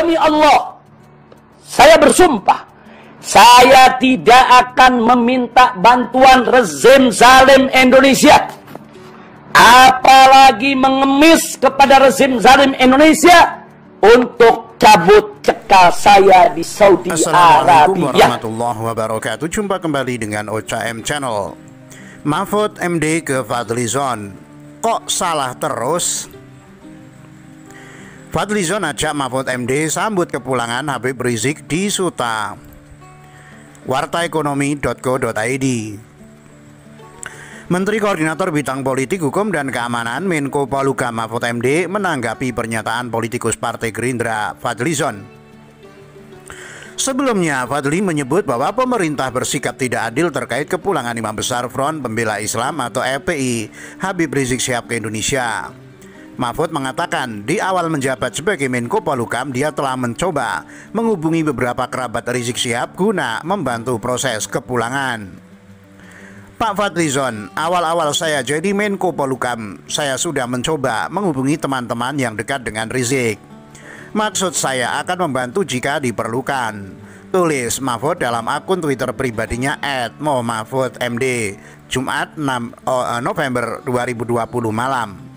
Demi Allah, saya bersumpah, saya tidak akan meminta bantuan rezim zalim Indonesia, apalagi mengemis kepada rezim zalim Indonesia untuk cabut cekal saya di Saudi Arabia. Assalamualaikum warahmatullahi wabarakatuh. Jumpa kembali dengan OCM Channel. Mahfud MD ke Fadlizon, kok salah terus? Fadlizon ajak Mahfud MD sambut kepulangan Habib Rizik di Suta. wartaekonomi.co.id. Menteri Koordinator Bidang Politik, Hukum, dan Keamanan Menko Polhukam Mahfud MD menanggapi pernyataan politikus Partai Gerindra Fadlizon. Sebelumnya, Fadli menyebut bahwa pemerintah bersikap tidak adil terkait kepulangan Imam Besar Front Pembela Islam atau FPI Habib Rizik Syihab ke Indonesia. Mahfud mengatakan di awal menjabat sebagai Menko Polhukam dia telah mencoba menghubungi beberapa kerabat Rizik Syihab guna membantu proses kepulangan. Pak Fadlizon, awal-awal saya jadi Menko Polhukam, saya sudah mencoba menghubungi teman-teman yang dekat dengan Rizik. Maksud saya akan membantu jika diperlukan, tulis Mahfud dalam akun Twitter pribadinya @mohmahfudmd, Jumat 6 November 2020 malam.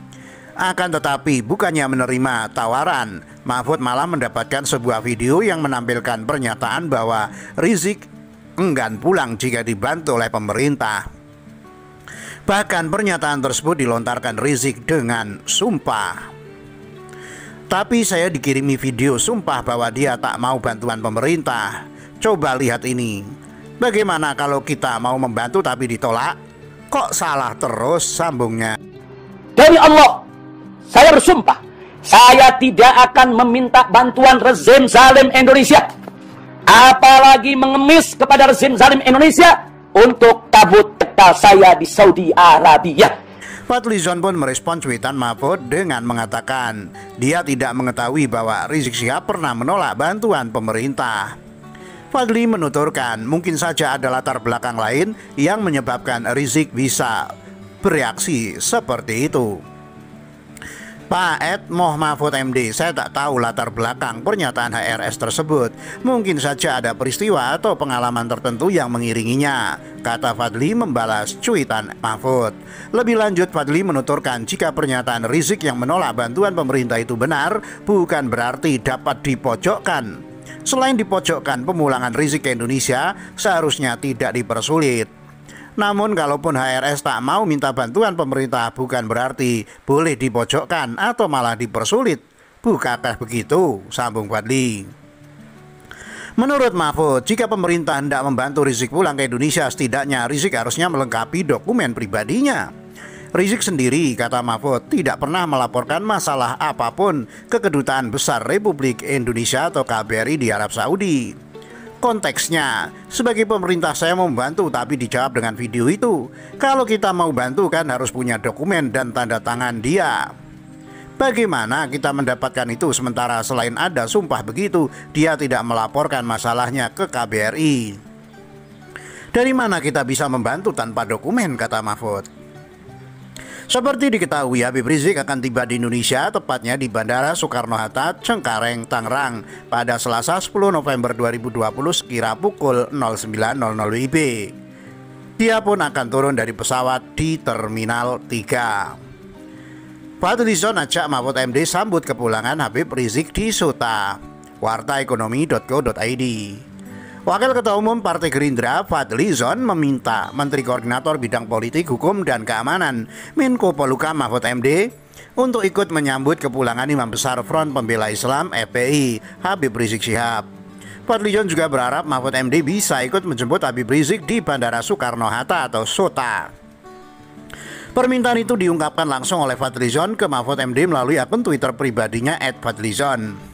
Akan tetapi bukannya menerima tawaran, Mahfud malah mendapatkan sebuah video yang menampilkan pernyataan bahwa Rizik enggan pulang jika dibantu oleh pemerintah. Bahkan pernyataan tersebut dilontarkan Rizik dengan sumpah. Tapi saya dikirimi video sumpah bahwa dia tak mau bantuan pemerintah. Coba lihat ini. Bagaimana kalau kita mau membantu tapi ditolak? Kok salah terus, sambungnya. Demi Allah, saya bersumpah, saya tidak akan meminta bantuan rezim zalim Indonesia, apalagi mengemis kepada rezim zalim Indonesia untuk cabut cekal saya di Saudi Arabia. Fadlizon pun merespon cuitan Mahfud dengan mengatakan dia tidak mengetahui bahwa Rizik Syihab pernah menolak bantuan pemerintah. Fadli menuturkan mungkin saja ada latar belakang lain yang menyebabkan Rizik bisa bereaksi seperti itu. Pak Mohmahfud MD, saya tak tahu latar belakang pernyataan HRS tersebut. Mungkin saja ada peristiwa atau pengalaman tertentu yang mengiringinya, kata Fadli membalas cuitan Mahfud. Lebih lanjut, Fadli menuturkan jika pernyataan Rizik yang menolak bantuan pemerintah itu benar, bukan berarti dapat dipojokkan. Selain dipojokkan, pemulangan Rizik ke Indonesia seharusnya tidak dipersulit. Namun kalaupun HRS tak mau minta bantuan pemerintah bukan berarti boleh dipojokkan atau malah dipersulit. Bukankah begitu? Sambung Fadli. Menurut Mahfud, jika pemerintah hendak membantu Rizik pulang ke Indonesia, setidaknya Rizik harusnya melengkapi dokumen pribadinya. Rizik sendiri, kata Mahfud, tidak pernah melaporkan masalah apapun ke Kedutaan Besar Republik Indonesia atau KBRI di Arab Saudi. Konteksnya, sebagai pemerintah saya mau membantu tapi dijawab dengan video itu. Kalau kita mau bantu kan harus punya dokumen dan tanda tangan dia. Bagaimana kita mendapatkan itu sementara selain ada sumpah begitu, dia tidak melaporkan masalahnya ke KBRI. Dari mana kita bisa membantu tanpa dokumen, kata Mahfud. Seperti diketahui, Habib Rizik akan tiba di Indonesia, tepatnya di Bandara Soekarno-Hatta, Cengkareng, Tangerang pada Selasa 10 November 2020 sekira pukul 09.00 WIB. Dia pun akan turun dari pesawat di Terminal 3. Fadlizon ajak Mahfud MD sambut kepulangan Habib Rizik di Suta. wartaekonomi.co.id. Wakil Ketua Umum Partai Gerindra Fadlizon meminta Menteri Koordinator Bidang Politik, Hukum, dan Keamanan Menko Polhukam Mahfud MD untuk ikut menyambut kepulangan Imam Besar Front Pembela Islam FPI Habib Rizik Syihab. Fadlizon juga berharap Mahfud MD bisa ikut menjemput Habib Rizik di Bandara Soekarno-Hatta atau SOTA. Permintaan itu diungkapkan langsung oleh Fadlizon ke Mahfud MD melalui akun Twitter pribadinya @fadlizon.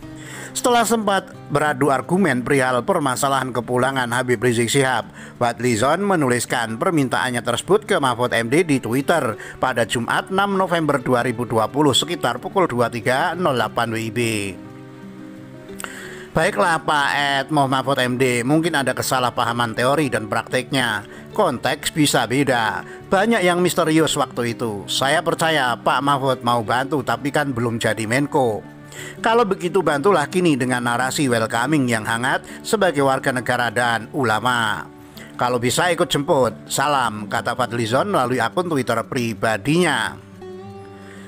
Setelah sempat beradu argumen perihal permasalahan kepulangan Habib Rizik Syihab, Fadlizon menuliskan permintaannya tersebut ke Mahfud MD di Twitter pada Jumat 6 November 2020 sekitar pukul 23.08 WIB. Baiklah Pak Mohmahfud MD, mungkin ada kesalahpahaman teori dan prakteknya. Konteks bisa beda. Banyak yang misterius waktu itu. Saya percaya Pak Mahfud mau bantu tapi kan belum jadi Menko. Kalau begitu bantulah kini dengan narasi welcoming yang hangat sebagai warga negara dan ulama. Kalau bisa ikut jemput, salam, kata Fadlizon melalui akun Twitter pribadinya.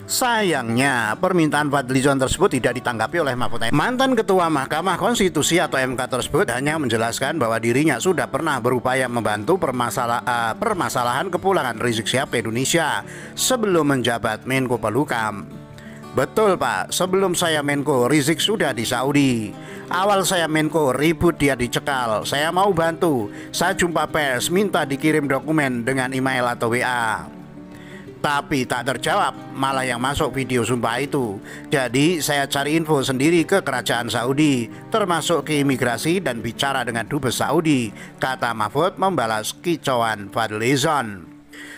Sayangnya, permintaan Fadlizon tersebut tidak ditanggapi oleh Mahfud MD. Mantan Ketua Mahkamah Konstitusi atau MK tersebut hanya menjelaskan bahwa dirinya sudah pernah berupaya membantu permasalahan kepulangan Rizik Syihab ke Indonesia sebelum menjabat Menko Polhukam. Betul Pak, sebelum saya Menko, Rizik sudah di Saudi. Awal saya Menko, ribut dia dicekal. Saya mau bantu, saya jumpa pers, minta dikirim dokumen dengan email atau WA. Tapi tak terjawab, malah yang masuk video sumpah itu. Jadi saya cari info sendiri ke kerajaan Saudi, termasuk ke imigrasi dan bicara dengan dubes Saudi, kata Mahfud membalas kicauan Fadlizon.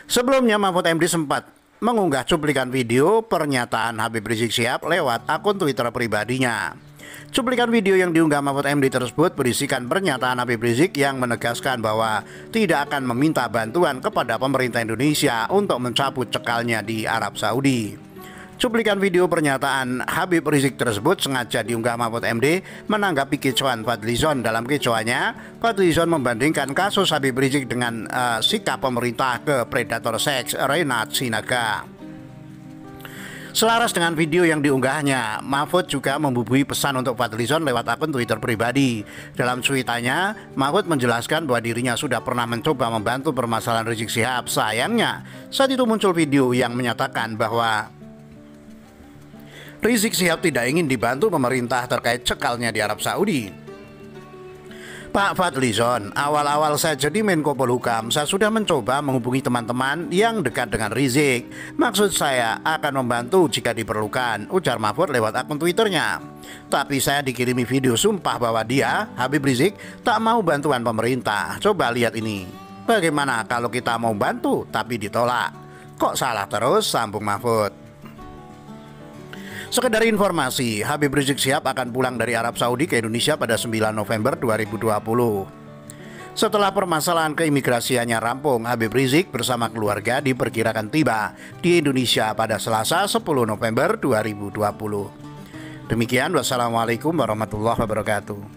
Sebelumnya Mahfud MD sempat mengunggah cuplikan video pernyataan Habib Rizik Syihab lewat akun Twitter pribadinya. Cuplikan video yang diunggah Mahfud MD tersebut berisikan pernyataan Habib Rizik yang menegaskan bahwa tidak akan meminta bantuan kepada pemerintah Indonesia untuk mencabut cekalnya di Arab Saudi. Cuplikan video pernyataan Habib Rizik tersebut sengaja diunggah Mahfud MD menanggapi kicauan Fadlizon. Dalam kicauannya, Fadlizon membandingkan kasus Habib Rizik dengan sikap pemerintah ke predator seks Renat Sinaga. Selaras dengan video yang diunggahnya, Mahfud juga membubui pesan untuk Fadlizon lewat akun Twitter pribadi. Dalam cuitannya, Mahfud menjelaskan bahwa dirinya sudah pernah mencoba membantu permasalahan Rizik Syihab. Sayangnya, saat itu muncul video yang menyatakan bahwa Rizik Syihab tidak ingin dibantu pemerintah terkait cekalnya di Arab Saudi. Pak Fadlizon, awal-awal saya jadi Menko Polhukam, saya sudah mencoba menghubungi teman-teman yang dekat dengan Rizik. Maksud saya akan membantu jika diperlukan, ujar Mahfud lewat akun Twitternya. Tapi saya dikirimi video sumpah bahwa dia, Habib Rizik, tak mau bantuan pemerintah. Coba lihat ini. Bagaimana kalau kita mau bantu tapi ditolak? Kok salah terus, sambung Mahfud. Sekedar informasi, Habib Rizik Syihab akan pulang dari Arab Saudi ke Indonesia pada 9 November 2020. Setelah permasalahan keimigrasiannya rampung, Habib Rizik bersama keluarga diperkirakan tiba di Indonesia pada Selasa 10 November 2020. Demikian, wassalamualaikum warahmatullahi wabarakatuh.